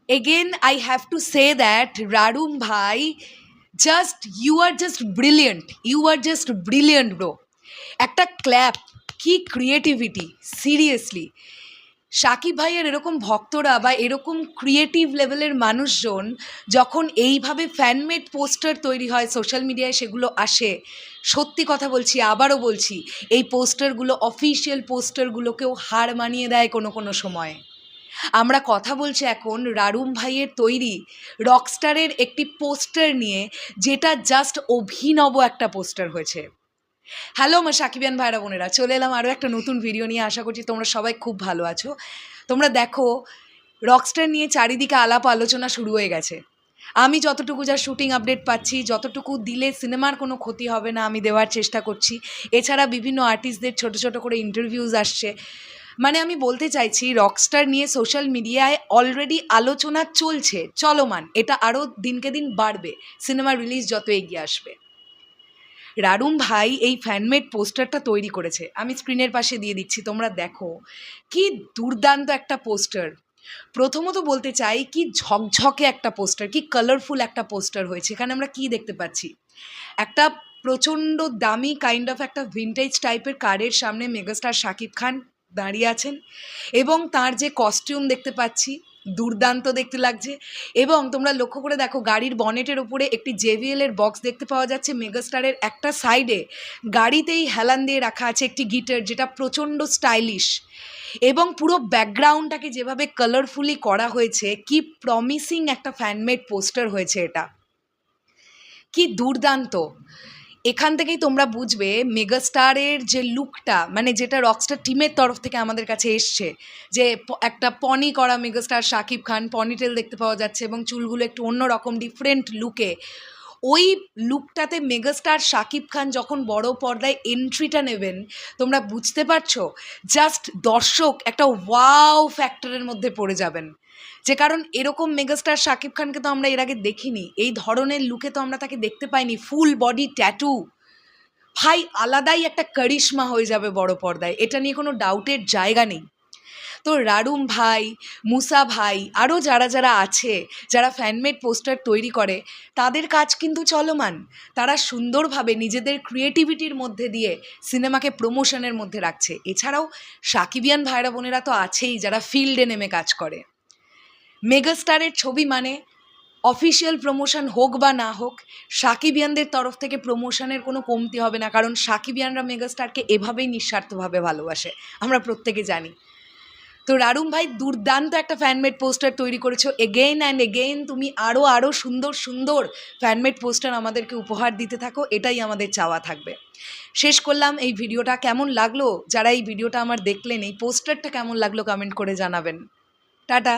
Again, I have to say that Radum bhai, you are just brilliant. You are just brilliant, bro. একটা clap, কি creativity, seriously. Shakib ভাইয়ের এরকম ভক্তরা বা এরকম ক্রিয়েটিভ লেভেলের মানুষজন যখন এইভাবে ফ্যানমেড পোস্টার তৈরি হয় সোশ্যাল মিডিয়ায়, সেগুলো আসে, সত্যি কথা বলছি, আবারও বলছি, এই পোস্টারগুলো অফিসিয়াল পোস্টারগুলোকেও হার মানিয়ে দেয় কোনো কোনো সময়। আমরা কথা বলছি এখন রারুম ভাইয়ের তৈরি রকস্টারের একটি পোস্টার নিয়ে, যেটা জাস্ট অভিনব একটা পোস্টার হয়েছে। হ্যালো আমার সাকিবিয়ান ভাইরা বোনেরা, চলে এলাম আরও একটা নতুন ভিডিও নিয়ে। আশা করছি তোমরা সবাই খুব ভালো আছো। তোমরা দেখো, রকস্টার নিয়ে চারিদিকে আলাপ আলোচনা শুরু হয়ে গেছে। আমি যতটুকু যা শুটিং আপডেট পাচ্ছি, যতটুকু দিলে সিনেমার কোনো ক্ষতি হবে না, আমি দেওয়ার চেষ্টা করছি। এছাড়া বিভিন্ন আর্টিস্টদের ছোট ছোট করে ইন্টারভিউজ আসছে। মানে আমি বলতে চাইছি, রকস্টার নিয়ে সোশ্যাল মিডিয়ায় অলরেডি আলোচনা চলছে, চলমান। এটা আরও দিনকে দিন বাড়বে সিনেমা রিলিজ যত এগিয়ে আসবে। রারুম ভাই এই ফ্যানমেড পোস্টারটা তৈরি করেছে, আমি স্ক্রিনের পাশে দিয়ে দিচ্ছি, তোমরা দেখো কি দুর্দান্ত একটা পোস্টার। প্রথমত বলতে চাই, কি ঝকঝকে একটা পোস্টার, কি কালারফুল একটা পোস্টার হয়েছে। এখানে আমরা কি দেখতে পাচ্ছি, একটা প্রচণ্ড দামি কাইন্ড অফ একটা ভিন্টেজ টাইপের কারের সামনে মেগাস্টার শাকিব খান দাঁড়িয়ে আছেন, এবং তার যে কস্টিউম দেখতে পাচ্ছি দুর্দান্ত দেখতে লাগছে। এবং তোমরা লক্ষ্য করে দেখো, গাড়ির বনেটের ওপরে একটি জেভিএলের বক্স দেখতে পাওয়া যাচ্ছে। মেগাস্টারের একটা সাইডে গাড়িতেই হেলান দিয়ে রাখা আছে একটি গিটার, যেটা প্রচণ্ড স্টাইলিশ। এবং পুরো ব্যাকগ্রাউন্ডটাকে যেভাবে কালারফুলি করা হয়েছে, কি প্রমিসিং একটা ফ্যানমেড পোস্টার হয়েছে এটা, কি দুর্দান্ত। এখান থেকেই তোমরা বুঝবে মেগাস্টারের যে লুকটা, মানে যেটা রকস্টার টিমের তরফ থেকে আমাদের কাছে এসছে, যে একটা পনি করা মেগাস্টার শাকিব খান, পনিটেল দেখতে পাওয়া যাচ্ছে এবং চুলগুলো একটু অন্যরকম ডিফারেন্ট লুকে। ওই লুকটাতে মেগাস্টার শাকিব খান যখন বড় পর্দায় এন্ট্রিটা নেবেন, তোমরা বুঝতে পারছো, জাস্ট দর্শক একটা ওয়াও ফ্যাক্টরের মধ্যে পড়ে যাবেন। যে কারণ এরকম মেগাস্টার শাকিব খানকে তো আমরা এর আগে দেখিনি, এই ধরনের লুকে তো আমরা তাকে দেখতে পাইনি। ফুল বডি ট্যাটু, ভাই আলাদাই একটা কারিশমা হয়ে যাবে বড় পর্দায়, এটা নিয়ে কোনো ডাউটের জায়গা নেই। তো রারুম ভাই, মুসা ভাই, আরও যারা যারা আছে, যারা ফ্যানমেড পোস্টার তৈরি করে, তাদের কাজ কিন্তু চলমান। তারা সুন্দরভাবে নিজেদের ক্রিয়েটিভিটির মধ্যে দিয়ে সিনেমাকে প্রমোশনের মধ্যে রাখছে। এছাড়াও সাকিবিয়ান ভাইরা বোনেরা তো আছেই, যারা ফিল্ডে নেমে কাজ করে। মেগাস্টারের ছবি মানে অফিসিয়াল প্রমোশন হোক বা না হোক, সাকিবিয়ানদের তরফ থেকে প্রমোশনের কোনো কমতি হবে না, কারণ সাকিবিয়ানরা মেগাস্টারকে এভাবেই নিঃস্বার্থভাবে ভালোবাসে, আমরা প্রত্যেকে জানি। তো রারুম ভাই দুর্দান্ত একটা ফ্যানমেড পোস্টার তৈরি করেছো। এগেইন অ্যান্ড এগেইন তুমি আরও সুন্দর সুন্দর ফ্যানমেড পোস্টার আমাদেরকে উপহার দিতে থাকো, এটাই আমাদের চাওয়া থাকবে। শেষ করলাম এই ভিডিওটা। কেমন লাগলো, যারা এই ভিডিওটা আমার দেখলেন, এই পোস্টারটা কেমন লাগলো কমেন্ট করে জানাবেন। টাটা।